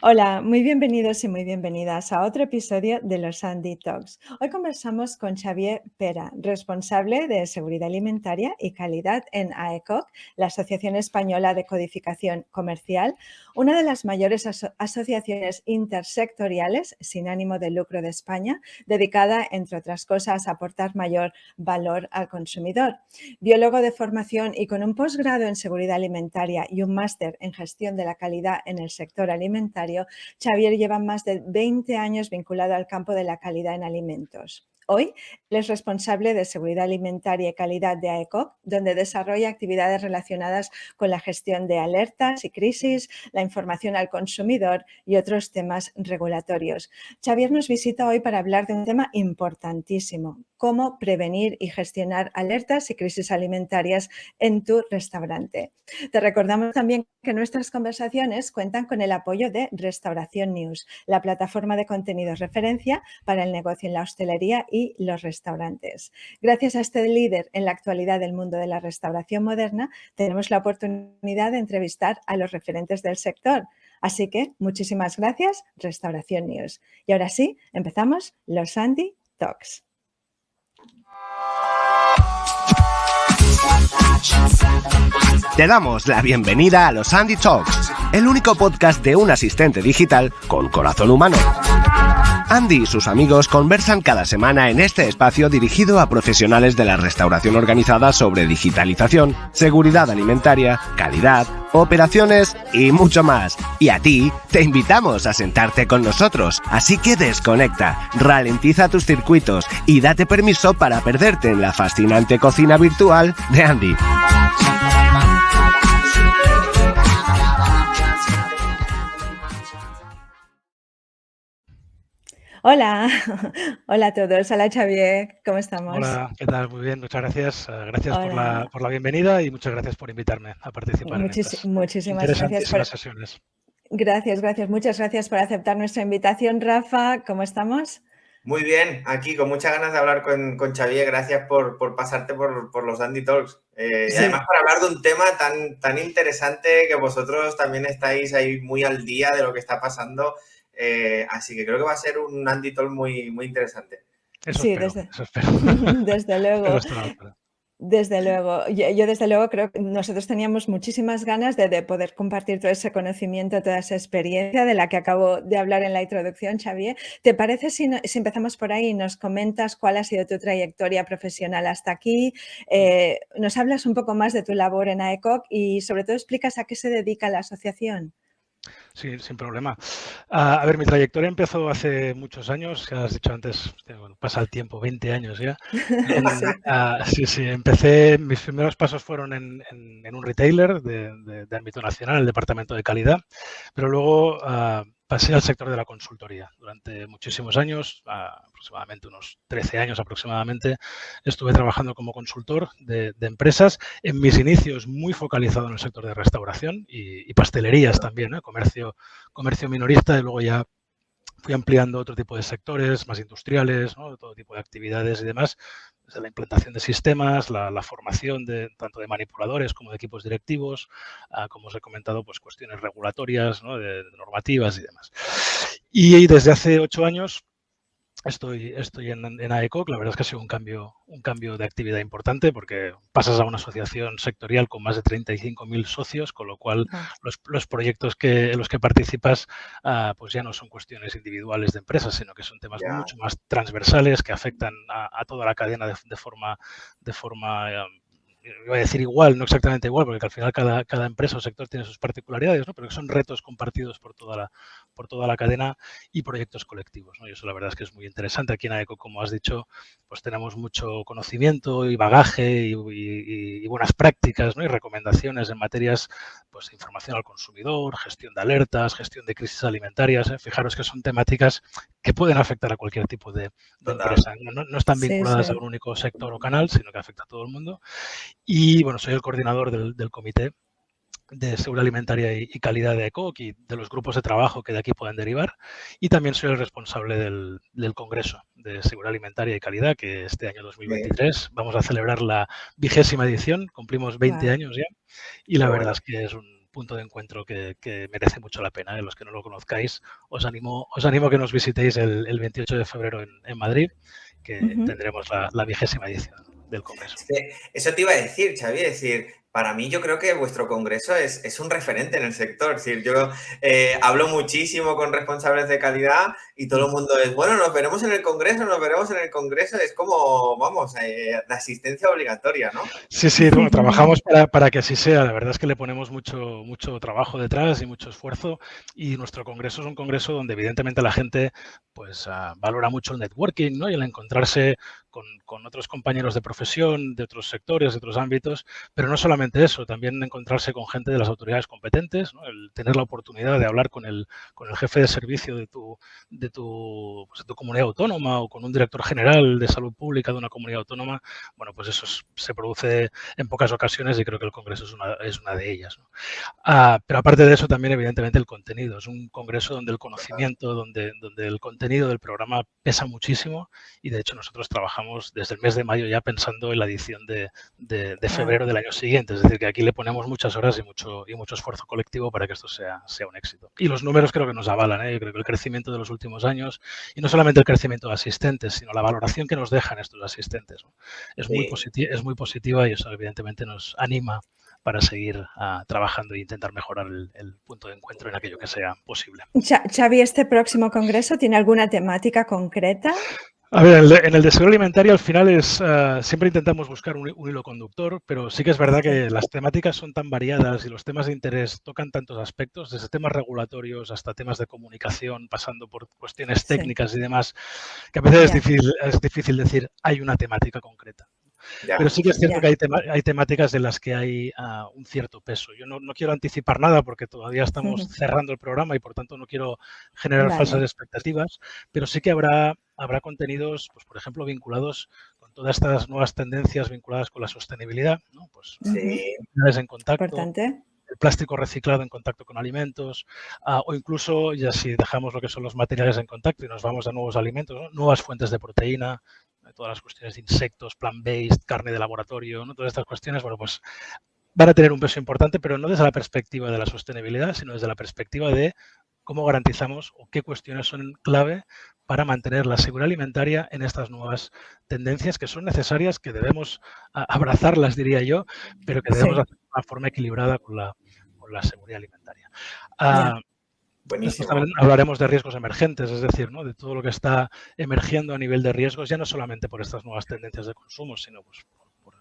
Hola, muy bienvenidos y muy bienvenidas a otro episodio de los Andy Talks. Hoy conversamos con Xavier Pera, responsable de Seguridad Alimentaria y Calidad en AECOC, la Asociación Española de Codificación Comercial, una de las mayores asociaciones intersectoriales sin ánimo de lucro de España, dedicada, entre otras cosas, a aportar mayor valor al consumidor. Biólogo de formación y con un posgrado en Seguridad Alimentaria y un máster en Gestión de la Calidad en el sector alimentario, Xavier lleva más de 20 años vinculado al campo de la calidad en alimentos. Hoy él es responsable de Seguridad Alimentaria y Calidad de AECOC, donde desarrolla actividades relacionadas con la gestión de alertas y crisis, la información al consumidor y otros temas regulatorios. Xavier nos visita hoy para hablar de un tema importantísimo: cómo prevenir y gestionar alertas y crisis alimentarias en tu restaurante. Te recordamos también que nuestras conversaciones cuentan con el apoyo de Restauración News, la plataforma de contenidos referencia para el negocio en la hostelería y los restaurantes. Gracias a este líder en la actualidad del mundo de la restauración moderna, tenemos la oportunidad de entrevistar a los referentes del sector. Así que muchísimas gracias, Restauración News. Y ahora sí, empezamos los Andy Talks. Te damos la bienvenida a los Andy Talks, el único podcast de un asistente digital con corazón humano. Andy y sus amigos conversan cada semana en este espacio dirigido a profesionales de la restauración organizada sobre digitalización, seguridad alimentaria, calidad, operaciones y mucho más. Y a ti te invitamos a sentarte con nosotros, así que desconecta, ralentiza tus circuitos y date permiso para perderte en la fascinante cocina virtual de Andy. Hola, hola a todos, hola Xavier, ¿cómo estamos? Hola, ¿qué tal? Muy bien, muchas gracias. Gracias Hola. por la bienvenida y muchas gracias por invitarme a participar en estas Muchísimas gracias interesantísimas sesiones. Gracias, muchas gracias por aceptar nuestra invitación, Rafa. ¿Cómo estamos? Muy bien, aquí con muchas ganas de hablar con Xavier. Gracias por pasarte por los Andy Talks. Y además para hablar de un tema tan interesante, que vosotros también estáis ahí muy al día de lo que está pasando. Así que creo que va a ser un Andy Talk muy interesante. Eso Sí, espero. desde luego. Desde luego, yo desde luego creo que nosotros teníamos muchísimas ganas de poder compartir todo ese conocimiento, toda esa experiencia de la que acabo de hablar en la introducción, Xavier. ¿Te parece si empezamos por ahí y nos comentas cuál ha sido tu trayectoria profesional hasta aquí? Nos hablas un poco más de tu labor en AECOC y sobre todo explicas a qué se dedica la asociación. Sí, sin problema. A ver, mi trayectoria empezó hace muchos años, ya has dicho antes, bueno, pasa el tiempo, 20 años ya. Sí, empecé, mis primeros pasos fueron en un retailer de ámbito nacional, el departamento de calidad, pero luego pasé al sector de la consultoría. Durante muchísimos años, aproximadamente unos 13 años aproximadamente, estuve trabajando como consultor de empresas, en mis inicios muy focalizado en el sector de restauración y pastelerías también, comercio minorista, y luego ya fui ampliando otro tipo de sectores más industriales, ¿no? Todo tipo de actividades y demás, desde la implantación de sistemas, la formación tanto de manipuladores como de equipos directivos, como os he comentado, pues cuestiones regulatorias, ¿no? de normativas y demás. Y desde hace 8 años estoy en AECOC. La verdad es que ha sido un cambio de actividad importante, porque pasas a una asociación sectorial con más de 35.000 socios, con lo cual los proyectos en los que participas pues ya no son cuestiones individuales de empresas, sino que son temas mucho más transversales que afectan a toda la cadena de forma iba a decir igual, no exactamente igual, porque al final cada empresa o sector tiene sus particularidades, ¿no? Pero que son retos compartidos por toda la cadena y proyectos colectivos, ¿no? Y eso la verdad es que es muy interesante. Aquí en AECO, como has dicho, pues tenemos mucho conocimiento y bagaje y buenas prácticas, ¿no? Y recomendaciones en materias, pues, de información al consumidor, gestión de alertas, gestión de crisis alimentarias. Fijaros que son temáticas que pueden afectar a cualquier tipo de empresa. No están vinculadas a un único sector o canal, sino que afecta a todo el mundo. Y bueno, soy el coordinador del comité de seguridad alimentaria y calidad de AECOC y de los grupos de trabajo que de aquí pueden derivar. Y también soy el responsable del Congreso de Seguridad Alimentaria y Calidad, que este año 2023 vamos a celebrar la 20ª edición, cumplimos 20 años ya. Y la verdad es que es un punto de encuentro que merece mucho la pena. Los que no lo conozcáis, os animo a que nos visitéis el 28 de febrero en Madrid, que tendremos la 20ª edición del Congreso. Eso te iba a decir, Xavi, para mí yo creo que vuestro congreso es un referente en el sector. Es decir, yo hablo muchísimo con responsables de calidad y todo el mundo es, bueno, nos veremos en el congreso, es como, vamos, de asistencia obligatoria, ¿no? Sí, bueno, trabajamos para que así sea. La verdad es que le ponemos mucho trabajo detrás y mucho esfuerzo, y nuestro congreso es un congreso donde evidentemente la gente pues valora mucho el networking, ¿no? Y el encontrarse con otros compañeros de profesión, de otros sectores, de otros ámbitos, pero no solamente eso, también encontrarse con gente de las autoridades competentes, ¿no? El tener la oportunidad de hablar con el jefe de servicio de tu comunidad autónoma, o con un director general de salud pública de una comunidad autónoma, bueno, pues eso se produce en pocas ocasiones, y creo que el congreso es una de ellas, ¿no? Pero aparte de eso, también evidentemente el contenido. Es un congreso donde el conocimiento, donde el contenido del programa pesa muchísimo, y de hecho nosotros trabajamos desde el mes de mayo ya pensando en la edición de febrero del año siguiente. Es decir, que aquí le ponemos muchas horas y mucho esfuerzo colectivo para que esto sea un éxito. Y los números creo que nos avalan, ¿eh? Yo creo que el crecimiento de los últimos años, y no solamente el crecimiento de asistentes, sino la valoración que nos dejan estos asistentes, ¿no? Es muy positiva, y eso evidentemente nos anima para seguir trabajando e intentar mejorar el punto de encuentro en aquello que sea posible. Xavi, ¿este próximo congreso tiene alguna temática concreta? A ver, en el de seguridad alimentaria al final siempre intentamos buscar un hilo conductor, pero sí que es verdad que las temáticas son tan variadas y los temas de interés tocan tantos aspectos, desde temas regulatorios hasta temas de comunicación, pasando por cuestiones técnicas y demás, que a veces es difícil decir hay una temática concreta. Pero sí que es cierto que hay temáticas de las que hay un cierto peso. Yo no quiero anticipar nada porque todavía estamos cerrando el programa y por tanto no quiero generar falsas expectativas, pero sí que habrá contenidos, pues por ejemplo, vinculados con todas estas nuevas tendencias vinculadas con la sostenibilidad, ¿no? Pues en contacto. Importante. El plástico reciclado en contacto con alimentos, o incluso, ya si dejamos lo que son los materiales en contacto y nos vamos a nuevos alimentos, ¿no? Nuevas fuentes de proteína, todas las cuestiones de insectos, plant-based, carne de laboratorio, ¿no? Todas estas cuestiones, bueno, pues van a tener un peso importante, pero no desde la perspectiva de la sostenibilidad, sino desde la perspectiva de cómo garantizamos o qué cuestiones son clave para mantener la seguridad alimentaria en estas nuevas tendencias que son necesarias, que debemos abrazarlas, diría yo, pero que debemos hacer de una forma equilibrada con la seguridad alimentaria. Después también hablaremos de riesgos emergentes, es decir, ¿no? De todo lo que está emergiendo a nivel de riesgos, ya no solamente por estas nuevas tendencias de consumo, sino pues,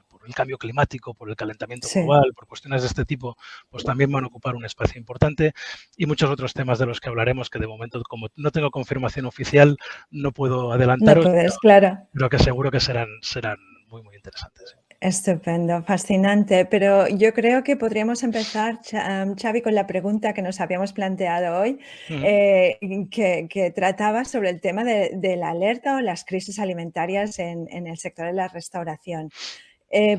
por el cambio climático, por el calentamiento global, por cuestiones de este tipo, pues también van a ocupar un espacio importante, y muchos otros temas de los que hablaremos que de momento, como no tengo confirmación oficial, no puedo adelantaros, no puedes, claro. Pero que seguro que serán muy, muy interesantes. Estupendo, fascinante. Pero yo creo que podríamos empezar, Xavi, con la pregunta que nos habíamos planteado hoy, que trataba sobre el tema de la alerta o las crisis alimentarias en el sector de la restauración.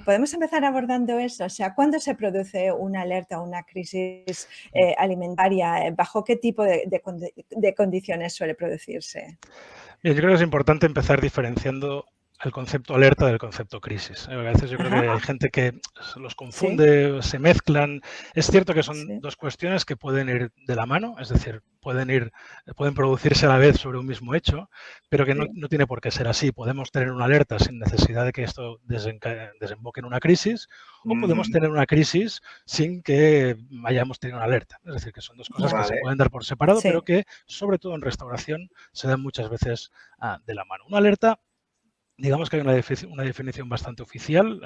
¿Podemos empezar abordando eso? O sea, ¿cuándo se produce una alerta o una crisis alimentaria? ¿Bajo qué tipo de condiciones suele producirse? Yo creo que es importante empezar diferenciando el concepto alerta del concepto crisis. A veces yo creo que hay gente que los confunde, se mezclan. Es cierto que son dos cuestiones que pueden ir de la mano, es decir, pueden producirse a la vez sobre un mismo hecho, pero que no tiene por qué ser así. Podemos tener una alerta sin necesidad de que esto desemboque en una crisis, o podemos tener una crisis sin que hayamos tenido una alerta. Es decir, que son dos cosas que se pueden dar por separado, pero que, sobre todo en restauración, se dan muchas veces de la mano. Una alerta, digamos que hay una definición bastante oficial.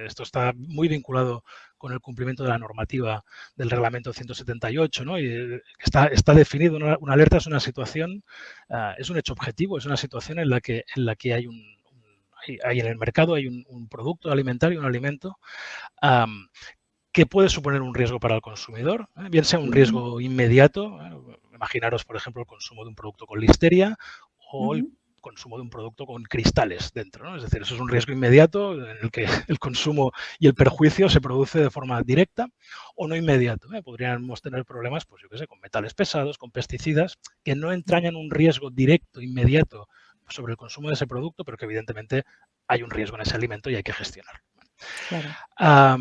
Esto está muy vinculado con el cumplimiento de la normativa del reglamento 178, ¿no? Y está definido. Una alerta es una situación, es un hecho objetivo, es una situación en la que hay en el mercado hay un producto alimentario, un alimento que puede suponer un riesgo para el consumidor, bien sea un riesgo inmediato. Imaginaros, por ejemplo, el consumo de un producto con listeria o el consumo de un producto con cristales dentro, ¿no? Es decir, eso es un riesgo inmediato en el que el consumo y el perjuicio se produce de forma directa o no inmediato. Podríamos tener problemas, pues yo qué sé, con metales pesados, con pesticidas, que no entrañan un riesgo directo, inmediato sobre el consumo de ese producto, pero que evidentemente hay un riesgo en ese alimento y hay que gestionarlo. Claro.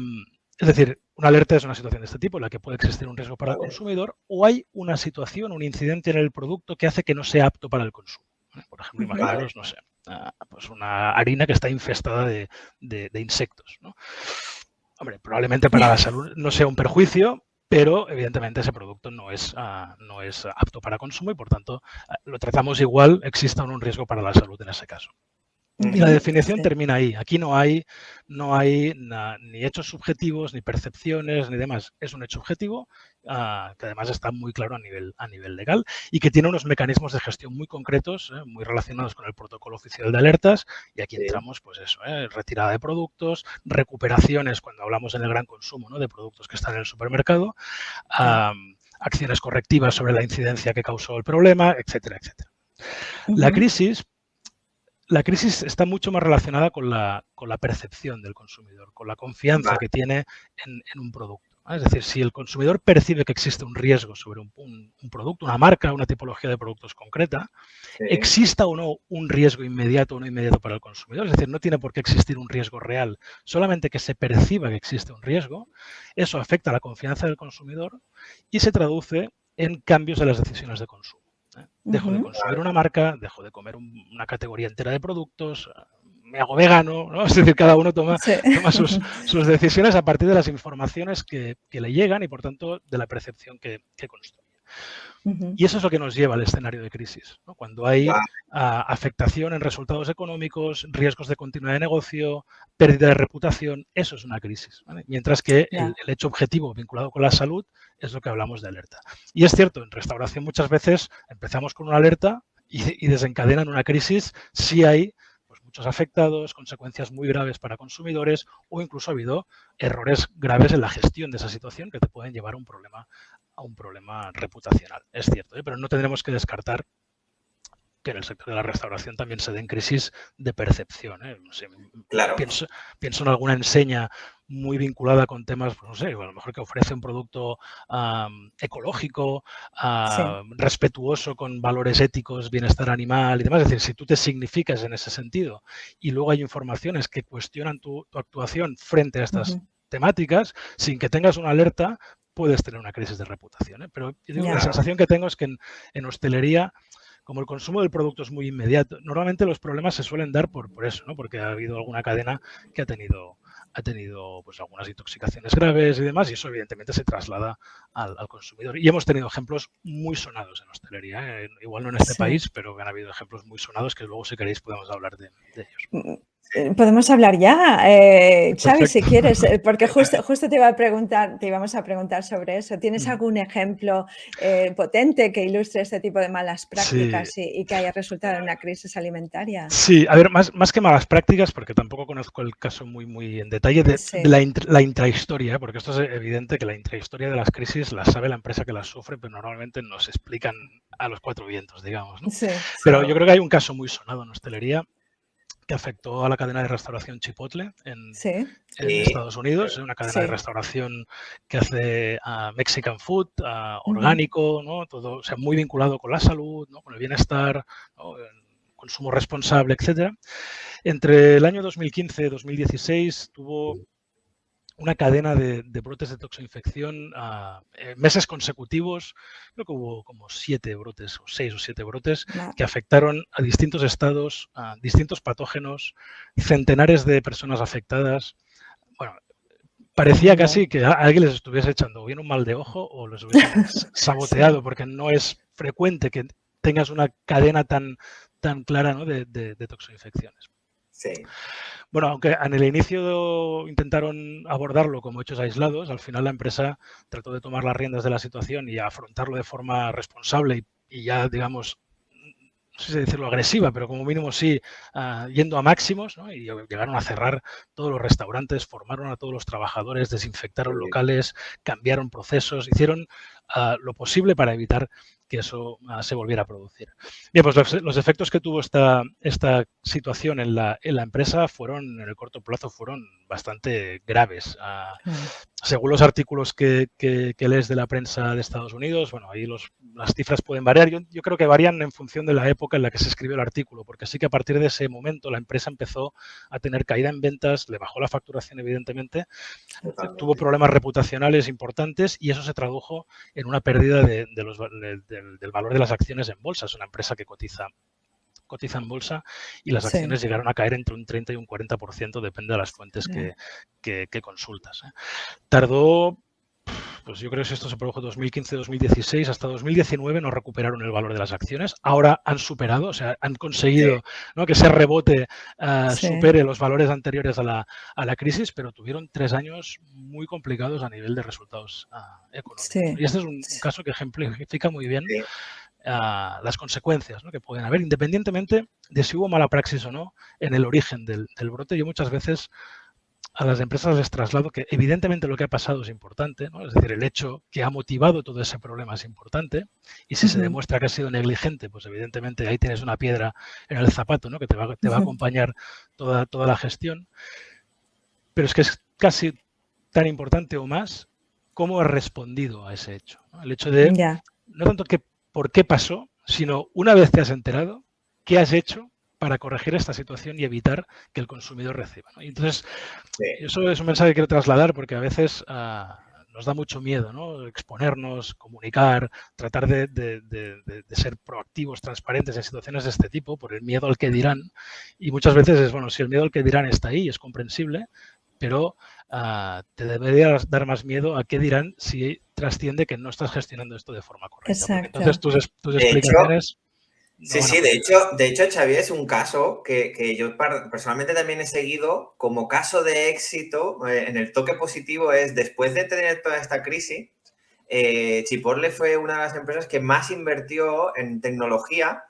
Es decir, una alerta es una situación de este tipo en la que puede existir un riesgo para el consumidor o hay una situación, un incidente en el producto que hace que no sea apto para el consumo. Por ejemplo, imaginaros, no sé, pues una harina que está infestada de insectos, ¿no? Hombre, probablemente para la salud no sea un perjuicio, pero evidentemente ese producto no es apto para consumo y por tanto lo tratamos igual, exista un riesgo para la salud en ese caso. Y la definición termina ahí. Aquí no hay ni hechos subjetivos, ni percepciones, ni demás. Es un hecho objetivo que además está muy claro a nivel legal y que tiene unos mecanismos de gestión muy concretos, muy relacionados con el protocolo oficial de alertas. Y aquí entramos, pues eso, retirada de productos, recuperaciones cuando hablamos en el gran consumo, ¿no?, de productos que están en el supermercado, acciones correctivas sobre la incidencia que causó el problema, etcétera, etcétera. La crisis está mucho más relacionada con la percepción del consumidor, con la confianza que tiene en un producto. Es decir, si el consumidor percibe que existe un riesgo sobre un producto, una marca, una tipología de productos concreta, exista o no un riesgo inmediato o no inmediato para el consumidor, es decir, no tiene por qué existir un riesgo real, solamente que se perciba que existe un riesgo, eso afecta a la confianza del consumidor y se traduce en cambios de las decisiones de consumo. Dejo de consumir una marca, dejo de comer una categoría entera de productos, me hago vegano, ¿no? Es decir, cada uno toma sus decisiones a partir de las informaciones que le llegan y, por tanto, de la percepción que construye. Y eso es lo que nos lleva al escenario de crisis, ¿no? Cuando hay afectación en resultados económicos, riesgos de continuidad de negocio, pérdida de reputación, eso es una crisis, ¿vale? Mientras que el hecho objetivo vinculado con la salud es lo que hablamos de alerta. Y es cierto, en restauración muchas veces empezamos con una alerta y desencadenan una crisis si hay muchos afectados, consecuencias muy graves para consumidores o incluso ha habido errores graves en la gestión de esa situación que te pueden llevar a un problema reputacional. Es cierto, pero no tendremos que descartar que en el sector de la restauración también se den crisis de percepción. No sé, pienso en alguna enseña muy vinculada con temas, pues no sé, a lo mejor que ofrece un producto ecológico, respetuoso con valores éticos, bienestar animal y demás. Es decir, si tú te significas en ese sentido y luego hay informaciones que cuestionan tu actuación frente a estas temáticas, sin que tengas una alerta, puedes tener una crisis de reputación. Pero yo digo, la sensación que tengo es que en hostelería, como el consumo del producto es muy inmediato, normalmente los problemas se suelen dar por eso, ¿no? Porque ha habido alguna cadena que ha tenido pues algunas intoxicaciones graves y demás, y eso evidentemente se traslada al consumidor. Y hemos tenido ejemplos muy sonados en hostelería, igual no en este país, pero han habido ejemplos muy sonados que luego, si queréis, podemos hablar de ellos. Podemos hablar ya, Xavi, si quieres, porque justo te íbamos a preguntar sobre eso. ¿Tienes algún ejemplo potente que ilustre este tipo de malas prácticas y que haya resultado en una crisis alimentaria? Sí, a ver, más que malas prácticas, porque tampoco conozco el caso muy en detalle de la intrahistoria, porque esto es evidente que la intrahistoria de las crisis la sabe la empresa que las sufre, pero normalmente no se explican a los cuatro vientos, digamos, ¿no? Pero yo creo que hay un caso muy sonado en hostelería que afectó a la cadena de restauración Chipotle en Estados Unidos, una cadena de restauración que hace Mexican food, orgánico, ¿no? Todo, o sea, muy vinculado con la salud, ¿no? Con el bienestar, ¿no? El consumo responsable, etcétera. Entre el año 2015 y 2016 tuvo una cadena de brotes de toxoinfección meses consecutivos. Creo que hubo como 7 brotes, o 6 o 7 brotes, que afectaron a distintos estados, a distintos patógenos, centenares de personas afectadas. Bueno, parecía casi que a alguien les estuviese echando o bien un mal de ojo o les hubiesen saboteado, porque no es frecuente que tengas una cadena tan clara, ¿no?, de toxoinfecciones. Bueno, aunque en el inicio intentaron abordarlo como hechos aislados, al final la empresa trató de tomar las riendas de la situación y afrontarlo de forma responsable y ya, digamos, no sé si decirlo agresiva, pero como mínimo sí, yendo a máximos, ¿no? Y llegaron a cerrar todos los restaurantes, formaron a todos los trabajadores, desinfectaron locales, cambiaron procesos, hicieron lo posible para evitar que eso se volviera a producir. Bien, pues los efectos que tuvo esta situación en la empresa en el corto plazo, fueron bastante graves. Según los artículos que lees de la prensa de Estados Unidos, bueno, ahí las cifras pueden variar. Yo creo que varían en función de la época en la que se escribió el artículo, porque sí que a partir de ese momento la empresa empezó a tener caída en ventas, le bajó la facturación evidentemente, tuvo problemas reputacionales importantes y eso se tradujo en una pérdida del valor de las acciones en bolsa. Es una empresa que cotiza en bolsa y las acciones llegaron a caer entre un 30 y un 40%, depende de las fuentes que consultas. Tardó, pues yo creo que esto se produjo en 2015-2016, hasta 2019 no recuperaron el valor de las acciones. Ahora han superado, o sea, han conseguido que ese rebote supere los valores anteriores a la crisis, pero tuvieron 3 años muy complicados a nivel de resultados económicos. Y este es un caso que ejemplifica muy bien las consecuencias que pueden haber, independientemente de si hubo mala praxis o no en el origen del brote. Yo muchas veces a las empresas les traslado que evidentemente lo que ha pasado es importante, ¿no? Es decir, el hecho que ha motivado todo ese problema es importante, y si se demuestra que ha sido negligente, pues evidentemente ahí tienes una piedra en el zapato, ¿no? Que te va a acompañar toda la gestión. Pero es que es casi tan importante o más cómo has respondido a ese hecho, ¿no? El hecho de no tanto que por qué pasó, sino una vez te has enterado, qué has hecho para corregir esta situación y evitar que el consumidor reciba, ¿no? Y entonces, eso es un mensaje que quiero trasladar, porque a veces nos da mucho miedo, ¿no? Exponernos, comunicar, tratar de ser proactivos, transparentes en situaciones de este tipo, por el miedo al que dirán. Y muchas veces es, bueno, si el miedo al que dirán está ahí, es comprensible, pero te debería dar más miedo a qué dirán si trasciende que no estás gestionando esto de forma correcta. Entonces, tus explicaciones... Sí, de hecho, Xavier, es un caso que yo personalmente también he seguido como caso de éxito en el toque positivo. Es después de tener toda esta crisis, Chipotle fue una de las empresas que más invirtió en tecnología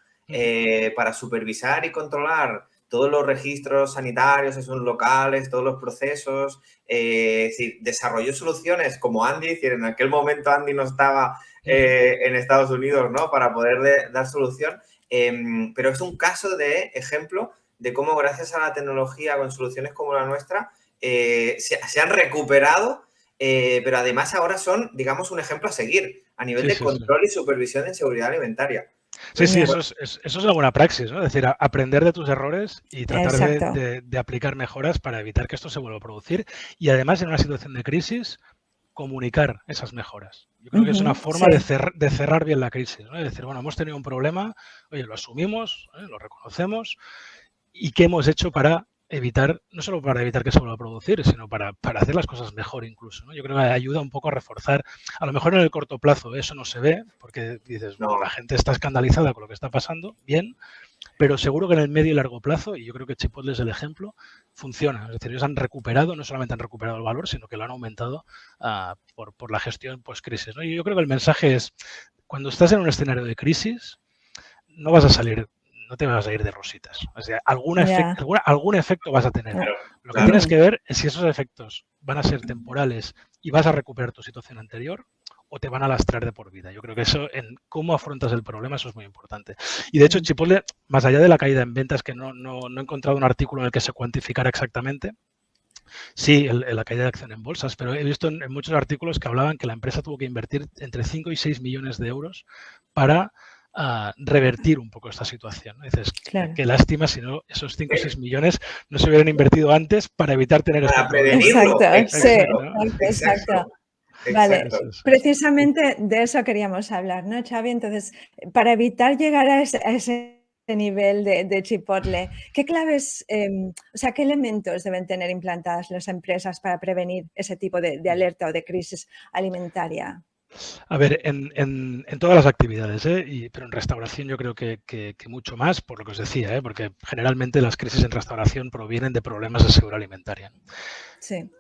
para supervisar y controlar todos los registros sanitarios, esos locales, todos los procesos. Es decir, desarrolló soluciones como Andy. Es decir, en aquel momento Andy no estaba en Estados Unidos, ¿no? Para poder dar solución. Pero es un caso de ejemplo de cómo gracias a la tecnología con soluciones como la nuestra se han recuperado, pero además ahora son, digamos, un ejemplo a seguir a nivel de control y supervisión en seguridad alimentaria. Sí, eso es la buena praxis, ¿no? Es decir, aprender de tus errores y tratar de aplicar mejoras para evitar que esto se vuelva a producir, y además en una situación de crisis comunicar esas mejoras. Yo creo que es una forma de cerrar bien la crisis, ¿no? Es decir, bueno, hemos tenido un problema, oye, lo asumimos, lo reconocemos, y qué hemos hecho para evitar, no solo para evitar que se vuelva a producir, sino para hacer las cosas mejor incluso, ¿no? Yo creo que ayuda un poco a reforzar. A lo mejor en el corto plazo eso no se ve, porque dices, bueno, la gente está escandalizada con lo que está pasando, bien, pero seguro que en el medio y largo plazo, y yo creo que Chipotle es el ejemplo, funciona. Es decir, ellos han recuperado, no solamente han recuperado el valor, sino que lo han aumentado por la gestión post-crisis, ¿no? Y yo creo que el mensaje es, cuando estás en un escenario de crisis, no te vas a ir de rositas. O sea, algún efecto vas a tener. Lo que tienes que ver es si esos efectos van a ser temporales y vas a recuperar tu situación anterior, o te van a lastrar de por vida. Yo creo que eso, en cómo afrontas el problema, eso es muy importante. Y de hecho, Chipotle, más allá de la caída en ventas, que no he encontrado un artículo en el que se cuantificara exactamente, sí, la caída de acción en bolsas, pero he visto en muchos artículos que hablaban que la empresa tuvo que invertir entre 5 y 6 millones de euros para revertir un poco esta situación, ¿no? Dices, qué lástima si no esos 5 o 6 millones no se hubieran invertido antes para evitar tener este problema. Exacto. Vale, precisamente de eso queríamos hablar, ¿no, Xavi? Entonces, para evitar llegar a ese nivel de Chipotle, ¿qué claves, qué elementos deben tener implantadas las empresas para prevenir ese tipo de alerta o de crisis alimentaria? A ver, en todas las actividades, pero en restauración yo creo que mucho más, por lo que os decía, porque generalmente las crisis en restauración provienen de problemas de seguridad alimentaria. Sí.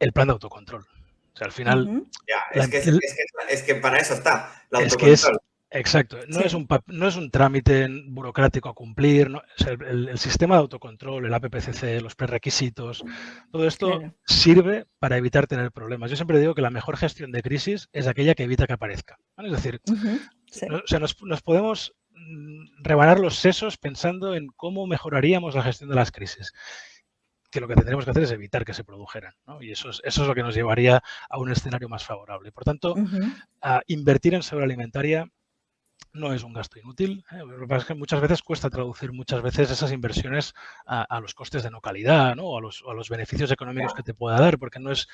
El plan de autocontrol. O sea, al final... Es que para eso está el autocontrol. Exacto. No es un trámite burocrático a cumplir. ¿No? O sea, el sistema de autocontrol, el APPCC, los prerequisitos, todo esto sirve para evitar tener problemas. Yo siempre digo que la mejor gestión de crisis es aquella que evita que aparezca, ¿vale? Es decir, Sí. O sea, nos podemos rebanar los sesos pensando en cómo mejoraríamos la gestión de las crisis, que lo que tendremos que hacer es evitar que se produjeran, ¿no? Y eso es lo que nos llevaría a un escenario más favorable. Por tanto, invertir en seguridad alimentaria no es un gasto inútil. Lo que pasa es que muchas veces cuesta traducir muchas veces esas inversiones a los costes de no calidad, ¿no? O a los beneficios económicos que te pueda dar, porque no es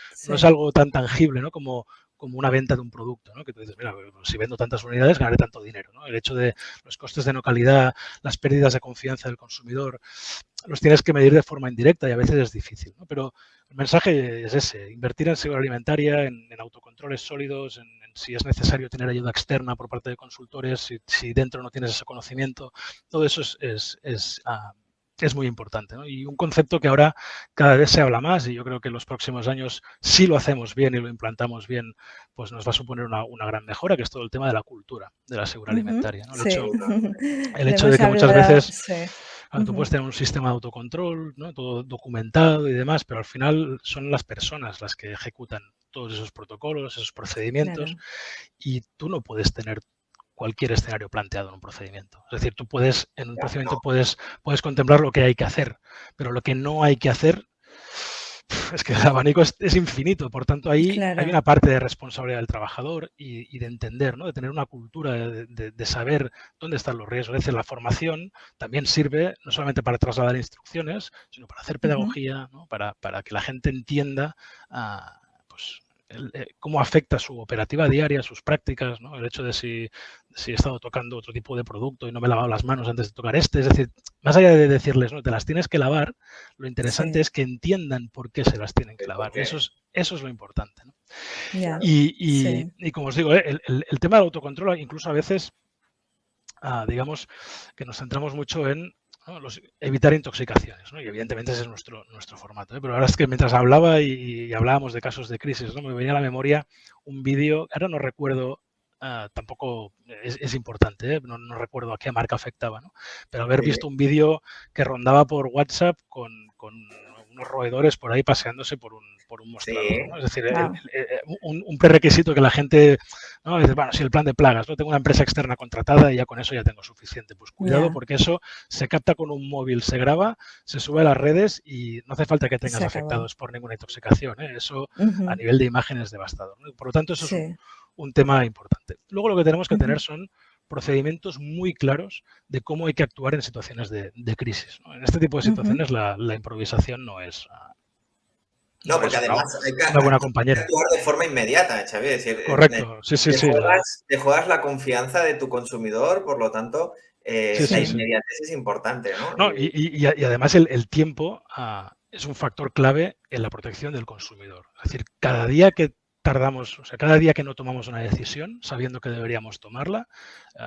algo tan tangible, ¿no? como una venta de un producto, ¿no? Que tú dices, mira, si vendo tantas unidades ganaré tanto dinero, ¿no? El hecho de los costes de no calidad, las pérdidas de confianza del consumidor, los tienes que medir de forma indirecta y a veces es difícil, ¿no? Pero el mensaje es ese: invertir en seguridad alimentaria, en autocontroles sólidos, en si es necesario tener ayuda externa por parte de consultores, si dentro no tienes ese conocimiento, todo eso es muy importante, ¿no? Y un concepto que ahora cada vez se habla más, y yo creo que en los próximos años, si lo hacemos bien y lo implantamos bien, pues nos va a suponer una gran mejora, que es todo el tema de la cultura de la seguridad alimentaria, ¿no? El hecho de que muchas veces tú puedes tener un sistema de autocontrol, ¿no? Todo documentado y demás, pero al final son las personas las que ejecutan todos esos protocolos, esos procedimientos, y tú no puedes tener cualquier escenario planteado en un procedimiento. Es decir, tú puedes, en un procedimiento puedes contemplar lo que hay que hacer, pero lo que no hay que hacer, es que el abanico es infinito. Por tanto, ahí hay una parte de responsabilidad del trabajador y de entender, ¿no? De tener una cultura, de saber dónde están los riesgos. Es decir, la formación también sirve no solamente para trasladar instrucciones, sino para hacer pedagogía, ¿no? Para que la gente entienda pues, cómo afecta su operativa diaria, sus prácticas, ¿no? El hecho de si he estado tocando otro tipo de producto y no me he lavado las manos antes de tocar este. Es decir, más allá de decirles, no, te las tienes que lavar, lo interesante es que entiendan por qué se las tienen que lavar. Eso es lo importante, ¿no? Y como os digo, el tema del autocontrol, incluso a veces, digamos, que nos centramos mucho en, ¿no? Evitar intoxicaciones, ¿no? Y evidentemente ese es nuestro formato, ¿eh? Pero ahora es que mientras hablaba y hablábamos de casos de crisis, ¿no? Me venía a la memoria un vídeo, ahora no recuerdo, tampoco es importante, ¿eh? No recuerdo a qué marca afectaba, ¿no? Pero haber visto un vídeo que rondaba por WhatsApp con unos roedores por ahí paseándose por un mostrador, ¿no? Es decir, un prerequisito que la gente, ¿no? Dice, bueno, si el plan de plagas, no tengo una empresa externa contratada y ya con eso ya tengo suficiente. Pues cuidado, porque eso se capta con un móvil, se graba, se sube a las redes y no hace falta que tengas afectados por ninguna intoxicación, ¿eh? Eso a nivel de imagen es devastador, ¿no? Por lo tanto, eso es un tema importante. Luego lo que tenemos que tener son procedimientos muy claros de cómo hay que actuar en situaciones de crisis, ¿no? En este tipo de situaciones la improvisación no es... No, porque además hay que actuar de forma inmediata, Xavi. Es decir, correcto, sí. Te juegas la confianza de tu consumidor, por lo tanto, la inmediatez es importante, ¿no? No, y además el tiempo es un factor clave en la protección del consumidor. Es decir, cada día que tardamos, o sea, cada día que no tomamos una decisión sabiendo que deberíamos tomarla,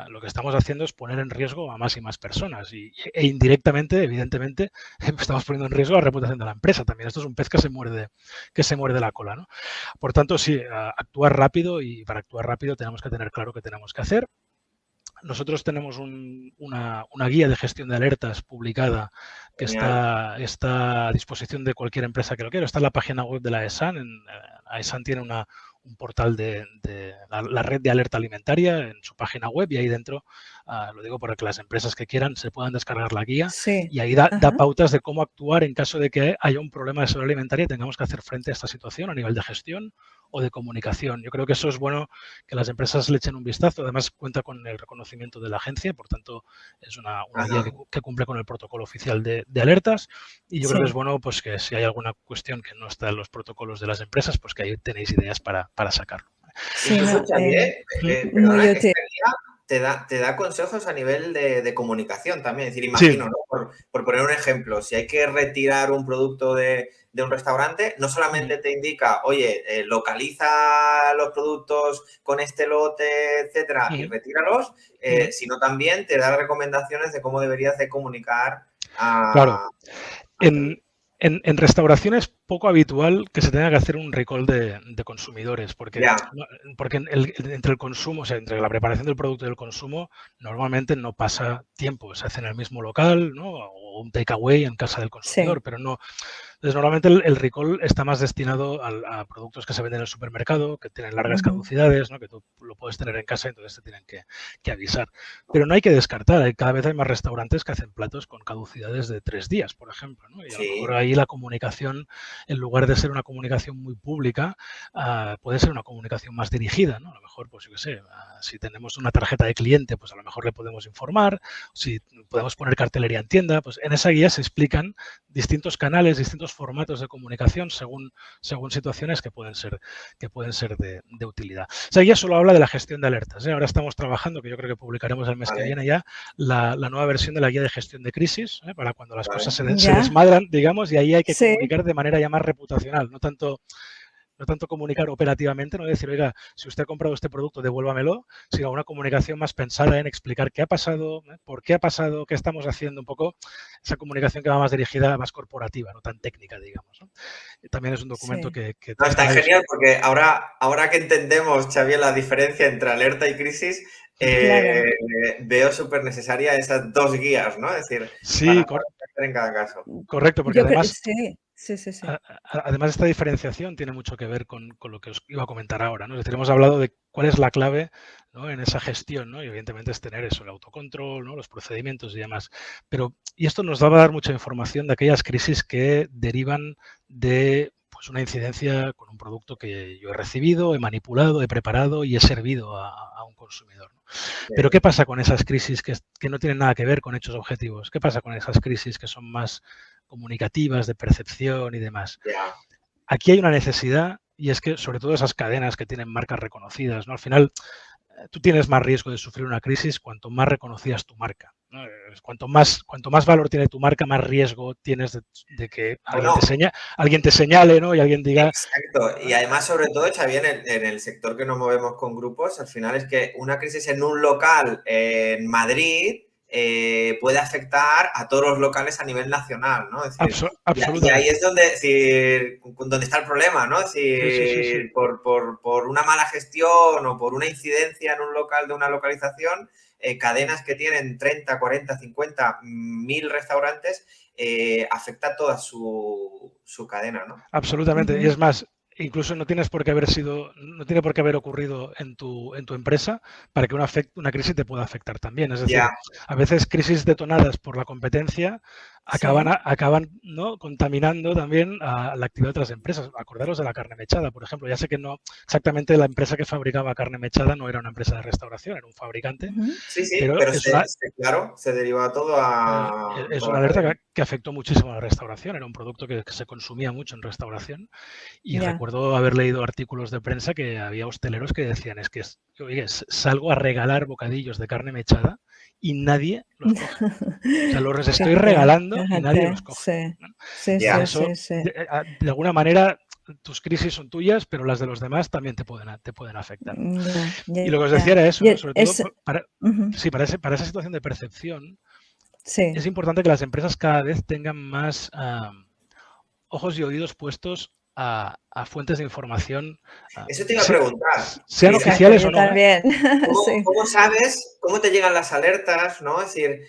lo que estamos haciendo es poner en riesgo a más y más personas e indirectamente, evidentemente, estamos poniendo en riesgo la reputación de la empresa también. Esto es un pez que se muerde la cola, ¿no? Por tanto, sí, actuar rápido, y para actuar rápido tenemos que tener claro qué tenemos que hacer. Nosotros tenemos una guía de gestión de alertas publicada que está a disposición de cualquier empresa que lo quiera. Está en la página web de la AESAN. AESAN tiene un portal de la red de alerta alimentaria en su página web, y ahí dentro, lo digo para que las empresas que quieran se puedan descargar la guía, y ahí da pautas de cómo actuar en caso de que haya un problema de seguridad alimentaria y tengamos que hacer frente a esta situación a nivel de gestión o de comunicación. Yo creo que eso es bueno que las empresas le echen un vistazo. Además, cuenta con el reconocimiento de la agencia, por tanto, es una guía que cumple con el protocolo oficial de alertas, y yo creo que es bueno, pues, que si hay alguna cuestión que no está en los protocolos de las empresas, pues que ahí tenéis ideas para sacarlo. Sí, muy útil. Te da consejos a nivel de comunicación también. Es decir, imagino, ¿no? Por poner un ejemplo, si hay que retirar un producto de un restaurante, no solamente te indica, oye, localiza los productos con este lote, etcétera, y retíralos, sino también te da recomendaciones de cómo deberías de comunicar Claro. En restauraciones poco habitual que se tenga que hacer un recall de consumidores, porque entre el consumo, o sea, entre la preparación del producto y el consumo, normalmente no pasa tiempo, se hace en el mismo local, ¿no? O un takeaway en casa del consumidor, pero no. Entonces, normalmente el recall está más destinado a productos que se venden en el supermercado, que tienen largas caducidades, ¿no? Que tú lo puedes tener en casa y entonces te tienen que avisar. Pero no hay que descartar, cada vez hay más restaurantes que hacen platos con caducidades de 3 días, por ejemplo, ¿no? Y a lo mejor ahí la comunicación, en lugar de ser una comunicación muy pública, puede ser una comunicación más dirigida, ¿no? A lo mejor, pues yo qué sé, si tenemos una tarjeta de cliente, pues a lo mejor le podemos informar, si podemos poner cartelería en tienda, pues en esa guía se explican distintos canales, distintos formatos de comunicación según situaciones que pueden ser de utilidad. Esa guía solo habla de la gestión de alertas, ¿eh? Ahora estamos trabajando, que yo creo que publicaremos el mes que viene ya, la nueva versión de la guía de gestión de crisis, ¿eh? Para cuando las cosas se desmadran, digamos, y ahí hay que comunicar de manera ya más reputacional, no tanto comunicar operativamente, no decir, oiga, si usted ha comprado este producto, devuélvamelo, sino una comunicación más pensada en explicar qué ha pasado, por qué ha pasado, qué estamos haciendo, un poco esa comunicación que va más dirigida, más corporativa, no tan técnica, digamos, ¿no? También es un documento que no, está genial porque ahora que entendemos, Xavier, la diferencia entre alerta y crisis, veo súper necesaria esas 2 guías, ¿no? Es decir, para hacer en cada caso. Correcto, porque además... Sí. Además, esta diferenciación tiene mucho que ver con lo que os iba a comentar ahora, ¿no? Es decir, hemos hablado de cuál es la clave, ¿no? En esa gestión, ¿no? Y evidentemente es tener eso, el autocontrol, ¿no? Los procedimientos y demás. Y esto nos va a dar mucha información de aquellas crisis que derivan de pues, una incidencia con un producto que yo he recibido, he manipulado, he preparado y he servido a un consumidor, ¿no? Pero ¿qué pasa con esas crisis que no tienen nada que ver con hechos objetivos? ¿Qué pasa con esas crisis que son más comunicativas, de percepción y demás? Aquí hay una necesidad y es que, sobre todo esas cadenas que tienen marcas reconocidas, ¿no? Al final, tú tienes más riesgo de sufrir una crisis cuanto más reconocida es tu marca, ¿no? Cuanto más valor tiene tu marca, más riesgo tienes de que alguien te señale, ¿no? Y alguien diga... Exacto. Y además, sobre todo, Xavier, en el sector que nos movemos con grupos, al final es que una crisis en un local en Madrid puede afectar a todos los locales a nivel nacional, ¿no? Es decir, absolutamente. Y ahí es donde está el problema, ¿no? Es decir, sí. Por una mala gestión o por una incidencia en un local de una localización, cadenas que tienen 30, 40, 50, 1000 restaurantes, afecta toda su cadena, ¿no? Absolutamente. Y es más, incluso no tiene por qué haber ocurrido en tu empresa para que una crisis te pueda afectar también. Es decir, a veces crisis detonadas por la competencia acaban ¿no? contaminando también a la actividad de otras empresas. Acordaros de la carne mechada, por ejemplo. Ya sé que no exactamente la empresa que fabricaba carne mechada no era una empresa de restauración, era un fabricante. Sí, pero claro, se deriva todo a... Es una alerta que afectó muchísimo a la restauración. Era un producto que se consumía mucho en restauración. Y recuerdo haber leído artículos de prensa que había hosteleros que decían, oye, salgo a regalar bocadillos de carne mechada y nadie los coge. O sea, los estoy regalando y nadie los coge. Sí. De alguna manera, tus crisis son tuyas, pero las de los demás también te pueden afectar. Y lo que os decía era eso, ¿no? Sobre todo para esa situación de percepción, es importante que las empresas cada vez tengan más ojos y oídos puestos a fuentes de información. Eso te iba a preguntar. Sean oficiales o no. También. ¿Cómo sabes, cómo te llegan las alertas, ¿no? Es decir,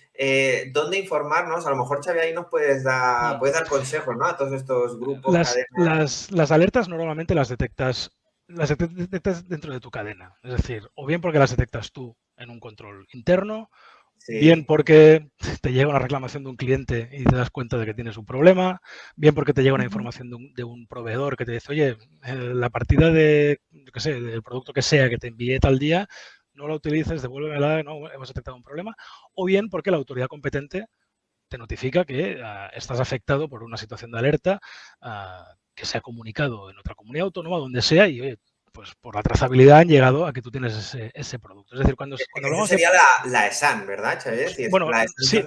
¿dónde informarnos? A lo mejor, Xavi, ahí nos puedes dar consejos, ¿no? A todos estos grupos, cadenas. Las alertas normalmente las detectas dentro de tu cadena. Es decir, o bien porque las detectas tú en un control interno, bien porque te llega una reclamación de un cliente y te das cuenta de que tienes un problema, bien porque te llega una información de un proveedor que te dice, oye, la partida del producto que sea que te envié tal día, no la utilices, devuélvemela, no, hemos detectado un problema, o bien porque la autoridad competente te notifica que estás afectado por una situación de alerta que se ha comunicado en otra comunidad autónoma, donde sea, y oye, pues por la trazabilidad han llegado a que tú tienes ese producto. Es decir, cuando hablamos sería la ESAN, ¿verdad, Xavier? Bueno, sí,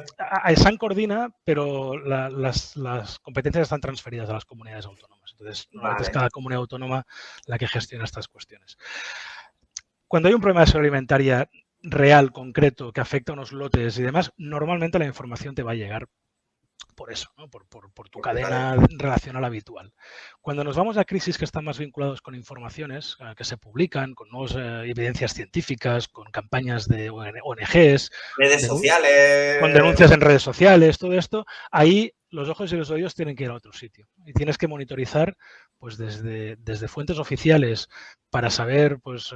ESAN coordina, pero las competencias están transferidas a las comunidades autónomas. Entonces, normalmente es cada comunidad autónoma la que gestiona estas cuestiones. Cuando hay un problema de seguridad alimentaria real, concreto, que afecta a unos lotes y demás, normalmente la información te va a llegar por eso, ¿no? Por tu cadena relacional habitual. Cuando nos vamos a crisis que están más vinculados con informaciones que se publican, con nuevas evidencias científicas, con campañas de ONGs, redes sociales, con denuncias en redes sociales, todo esto, ahí los ojos y los oídos tienen que ir a otro sitio. Y tienes que monitorizar pues desde fuentes oficiales para saber pues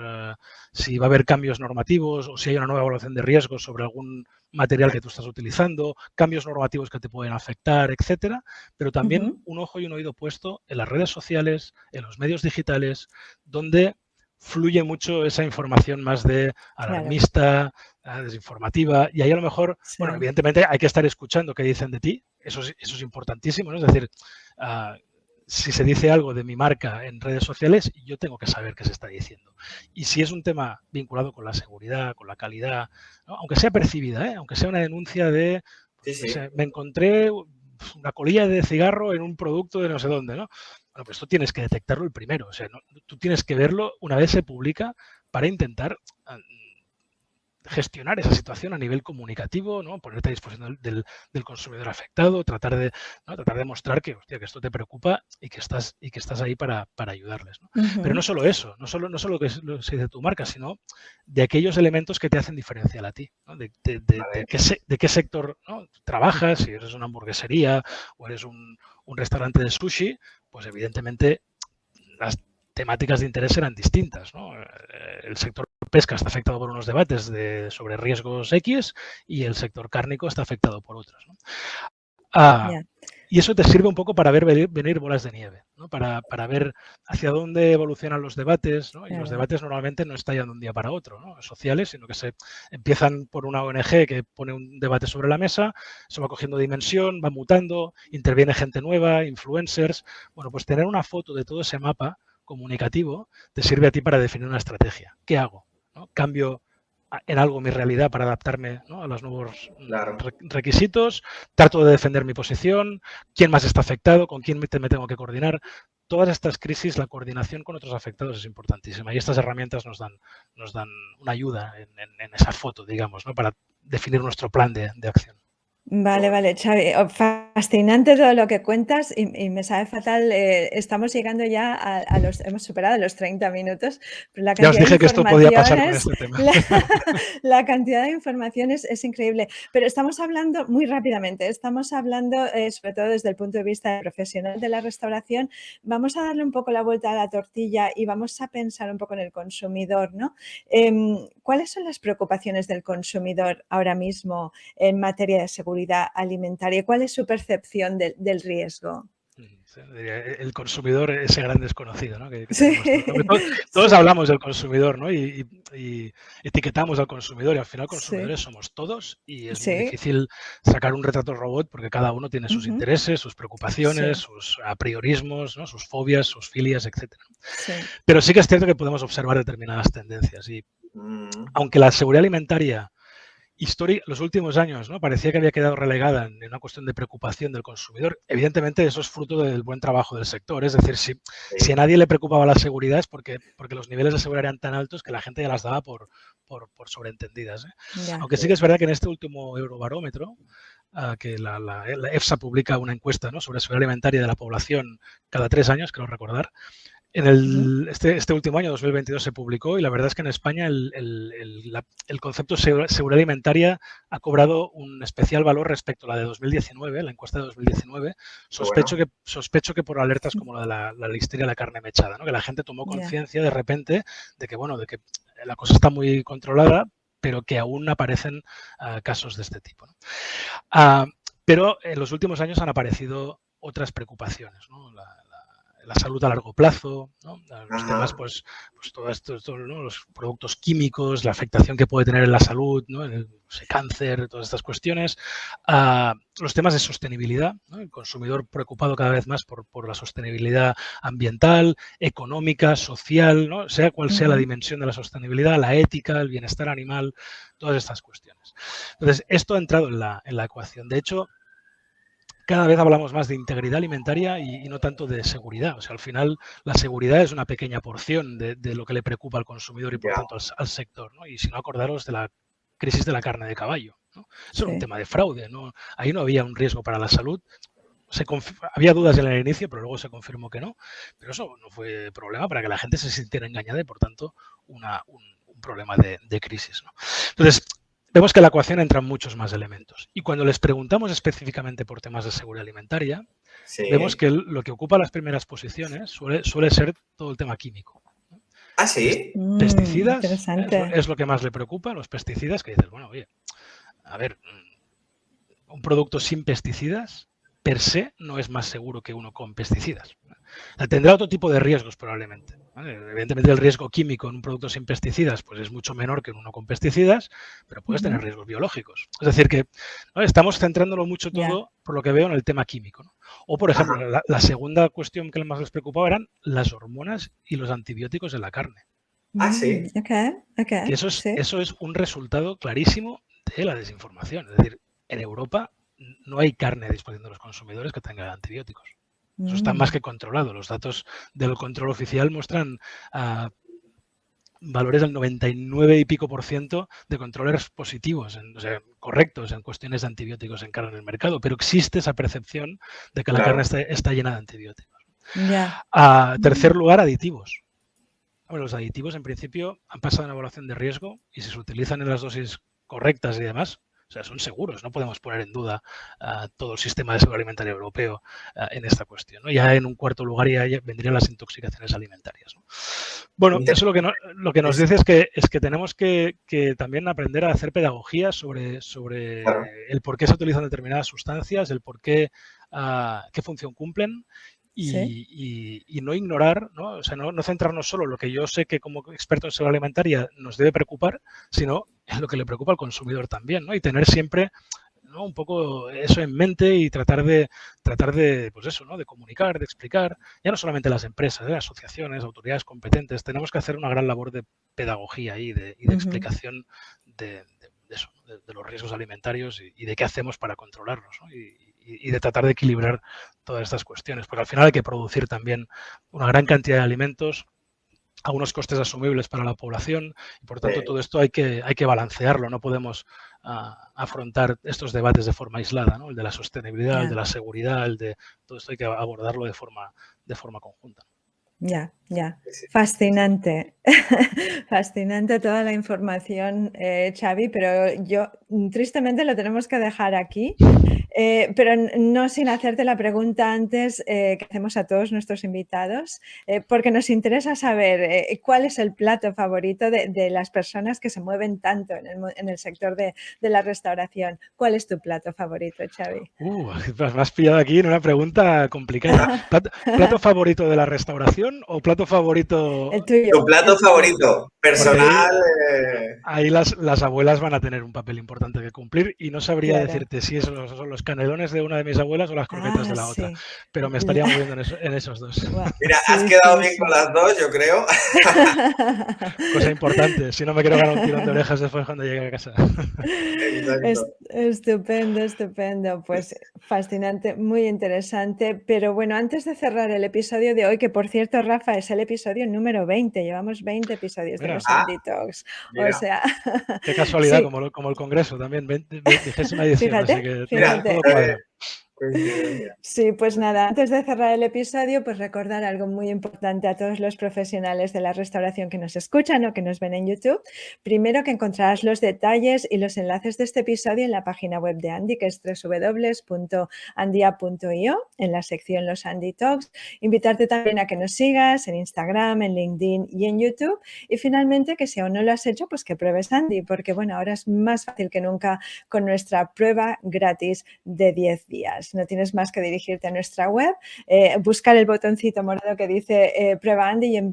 si va a haber cambios normativos o si hay una nueva evaluación de riesgos sobre algún material que tú estás utilizando, cambios normativos que te pueden afectar, etcétera, pero también un ojo y un oído puesto en las redes sociales, en los medios digitales, donde fluye mucho esa información más de alarmista, desinformativa, y ahí a lo mejor, bueno, evidentemente hay que estar escuchando qué dicen de ti, eso es importantísimo, ¿no? Es decir, si se dice algo de mi marca en redes sociales, yo tengo que saber qué se está diciendo. Y si es un tema vinculado con la seguridad, con la calidad, ¿no? Aunque sea percibida, aunque sea una denuncia de, pues, o sea, me encontré una colilla de cigarro en un producto de no sé dónde, ¿no? Bueno, pues esto tienes que detectarlo el primero. O sea, ¿no? Tú tienes que verlo una vez se publica para intentar gestionar esa situación a nivel comunicativo, ¿no? Ponerte a disposición del consumidor afectado, tratar de mostrar que, hostia, que esto te preocupa y que estás ahí para ayudarles, ¿no? Pero no solo eso, no solo que se dice de tu marca, sino de aquellos elementos que te hacen diferencial a ti, ¿no? De qué sector, ¿no? trabajas, si eres una hamburguesería o eres un restaurante de sushi, pues evidentemente las temáticas de interés eran distintas, ¿no? El sector pesca está afectado por unos debates sobre riesgos X y el sector cárnico está afectado por otros, ¿no? Y eso te sirve un poco para ver venir bolas de nieve, ¿no? Para ver hacia dónde evolucionan los debates, ¿no? Y los debates normalmente no estallan de un día para otro, ¿no? Sociales, sino que se empiezan por una ONG que pone un debate sobre la mesa, se va cogiendo dimensión, va mutando, interviene gente nueva, influencers. Bueno, pues tener una foto de todo ese mapa comunicativo te sirve a ti para definir una estrategia. ¿Qué hago? ¿No? Cambio en algo mi realidad para adaptarme, ¿no? a los nuevos requisitos, trato de defender mi posición, quién más está afectado, con quién me tengo que coordinar. Todas estas crisis, la coordinación con otros afectados es importantísima y estas herramientas nos dan una ayuda en esa foto, digamos, ¿no? para definir nuestro plan de acción. Vale, Xavi, fascinante todo lo que cuentas y me sabe fatal, estamos llegando ya hemos superado los 30 minutos, pero la ya os dije que esto podía pasar con este tema. La cantidad de informaciones es increíble, pero estamos hablando muy rápidamente, estamos hablando sobre todo desde el punto de vista profesional de la restauración, vamos a darle un poco la vuelta a la tortilla y vamos a pensar un poco en el consumidor, ¿no? ¿Cuáles son las preocupaciones del consumidor ahora mismo en materia de seguridad alimentaria? ¿Cuál es su percepción del riesgo? El consumidor, ese gran desconocido, ¿no? Todos hablamos del consumidor, ¿no? Y etiquetamos al consumidor y al final consumidores somos todos y es muy difícil sacar un retrato robot porque cada uno tiene sus intereses, sus preocupaciones, sus apriorismos, ¿no? sus fobias, sus filias, etc. Pero sí que es cierto que podemos observar determinadas tendencias y aunque la seguridad alimentaria los últimos años, ¿no? parecía que había quedado relegada en una cuestión de preocupación del consumidor. Evidentemente, eso es fruto del buen trabajo del sector. Es decir, si a nadie le preocupaba la seguridad es porque los niveles de seguridad eran tan altos que la gente ya las daba por sobreentendidas. Aunque sí que es verdad que en este último Eurobarómetro, que la EFSA publica una encuesta, ¿no? sobre seguridad alimentaria de la población cada 3 años, creo recordar. En este último año, 2022, se publicó y la verdad es que en España el concepto de seguridad alimentaria ha cobrado un especial valor respecto a la de 2019, la encuesta de 2019. Sospecho que por alertas como la de la listeria de la carne mechada, ¿no? que la gente tomó conciencia de repente de que la cosa está muy controlada, pero que aún aparecen casos de este tipo, ¿no? Pero en los últimos años han aparecido otras preocupaciones, ¿no? La salud a largo plazo, ¿no? Los temas, pues todo esto, ¿no? los productos químicos, la afectación que puede tener en la salud, ¿no? el cáncer, todas estas cuestiones. Los temas de sostenibilidad, ¿no? El consumidor preocupado cada vez más por la sostenibilidad ambiental, económica, social, ¿no? Sea cual sea la dimensión de la sostenibilidad, la ética, el bienestar animal, todas estas cuestiones. Entonces, esto ha entrado en la ecuación. De hecho, cada vez hablamos más de integridad alimentaria y no tanto de seguridad. O sea, al final la seguridad es una pequeña porción de lo que le preocupa al consumidor y por tanto al sector, ¿no? Y si no, acordaros de la crisis de la carne de caballo, ¿no? Eso era un Sí. tema de fraude, ¿no? Ahí no había un riesgo para la salud. Había dudas en el inicio, pero luego se confirmó que no. Pero eso no fue problema para que la gente se sintiera engañada y, por tanto, un problema de crisis, ¿no? Entonces, vemos que en la ecuación entran muchos más elementos. Y cuando les preguntamos específicamente por temas de seguridad alimentaria, vemos que lo que ocupa las primeras posiciones suele ser todo el tema químico. ¿Ah, sí? Pesticidas Interesante. es lo que más le preocupa, los pesticidas, que dices, bueno, oye, a ver, un producto sin pesticidas per se no es más seguro que uno con pesticidas. O sea, tendrá otro tipo de riesgos probablemente, ¿vale? Evidentemente el riesgo químico en un producto sin pesticidas pues es mucho menor que en uno con pesticidas, pero puedes tener riesgos biológicos. Es decir que, ¿no?, estamos centrándolo mucho todo, por lo que veo, en el tema químico, ¿no? O, por ejemplo, la segunda cuestión que más les preocupaba eran las hormonas y los antibióticos en la carne. Ah, sí. Okay. Que eso es un resultado clarísimo de la desinformación. Es decir, en Europa no hay carne a disposición de los consumidores que tenga antibióticos. Eso está más que controlado. Los datos del control oficial muestran valores del 99 y pico % de controles positivos, o sea, correctos en cuestiones de antibióticos en carne en el mercado, pero existe esa percepción de que la carne está llena de antibióticos. Tercer lugar, aditivos. Bueno, los aditivos en principio han pasado una evaluación de riesgo y si se utilizan en las dosis correctas y demás, o sea, son seguros. No podemos poner en duda todo el sistema de seguridad alimentaria europeo en esta cuestión, ¿no? Ya en un cuarto lugar ya vendrían las intoxicaciones alimentarias, ¿no? Bueno, eso lo que nos dice es que tenemos que también aprender a hacer pedagogía sobre el por qué se utilizan determinadas sustancias, el por qué, qué función cumplen. Y no ignorar, ¿no? O sea, no centrarnos solo en lo que yo sé que como experto en seguridad alimentaria nos debe preocupar, sino en lo que le preocupa al consumidor también, ¿no? Y tener siempre, ¿no?, un poco eso en mente y tratar de pues eso, ¿no?, de comunicar, de explicar, ya no solamente las empresas, asociaciones, autoridades competentes, tenemos que hacer una gran labor de pedagogía y de explicación de eso, de los riesgos alimentarios y de qué hacemos para controlarlos, ¿no? Y de tratar de equilibrar todas estas cuestiones, porque al final hay que producir también una gran cantidad de alimentos a unos costes asumibles para la población y, por tanto, todo esto hay que balancearlo. No podemos afrontar estos debates de forma aislada, ¿no? El de la sostenibilidad, el de la seguridad, todo esto hay que abordarlo de forma conjunta. Ya. Fascinante. Fascinante toda la información, Xavi, pero yo tristemente lo tenemos que dejar aquí, pero no sin hacerte la pregunta antes que hacemos a todos nuestros invitados, porque nos interesa saber cuál es el plato favorito de las personas que se mueven tanto en el sector de la restauración. ¿Cuál es tu plato favorito, Xavi? Me has pillado aquí en una pregunta complicada. ¿Plato favorito de la restauración o plato favorito? El tuyo. Tu plato favorito, personal. Ahí las abuelas van a tener un papel importante que cumplir y no sabría decirte si son los canelones de una de mis abuelas o las croquetas de la otra, pero me estaría moviendo en esos dos. Mira, has quedado bien con las dos, yo creo. Cosa importante, si no me quiero ganar un tirón de orejas después cuando llegue a casa. Estupendo, pues fascinante, muy interesante, pero bueno, antes de cerrar el episodio de hoy, que por cierto, Rafa, es el episodio número 20, llevamos 20 episodios de los Sandy Talks, o sea... Qué casualidad, como el Congreso también, 20ª edición, así que todo cuadra. Sí, pues nada, antes de cerrar el episodio, pues recordar algo muy importante a todos los profesionales de la restauración que nos escuchan o que nos ven en YouTube. Primero, que encontrarás los detalles y los enlaces de este episodio en la página web de Andy, que es www.andia.io, en la sección Los Andy Talks. Invitarte también a que nos sigas en Instagram, en LinkedIn y en YouTube. Y finalmente, que si aún no lo has hecho, pues que pruebes Andy, porque bueno, ahora es más fácil que nunca con nuestra prueba gratis de 10 días. No tienes más que dirigirte a nuestra web, buscar el botoncito morado que dice Prueba Andy y en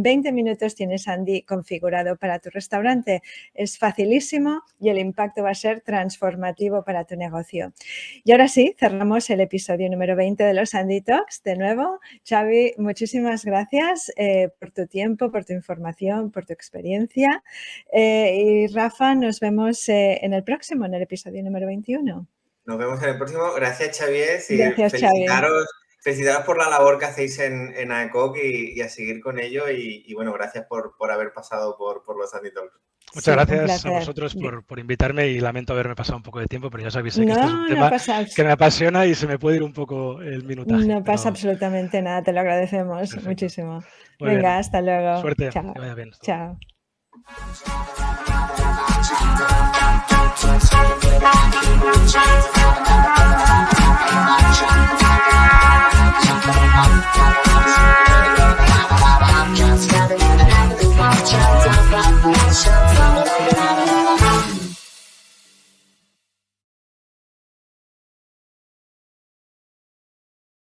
20 minutos tienes Andy configurado para tu restaurante. Es facilísimo y el impacto va a ser transformativo para tu negocio. Y ahora sí, cerramos el episodio número 20 de los Andy Talks. De nuevo, Xavi, muchísimas gracias por tu tiempo, por tu información, por tu experiencia. Y Rafa, nos vemos en el próximo, en el episodio número 21. Nos vemos en el próximo. Gracias, Xavier. Gracias, Felicitaros por la labor que hacéis en AECOC y a seguir con ello. Y bueno, gracias por haber pasado por los Andy Talks. Muchas gracias a vosotros por invitarme y lamento haberme pasado un poco de tiempo, pero ya sabéis que este es un tema que me apasiona y se me puede ir un poco el minutaje. No pasa absolutamente nada, te lo agradecemos muchísimo. Muy Venga, bien. Hasta luego. Suerte, Chao. que vaya bien. Chao.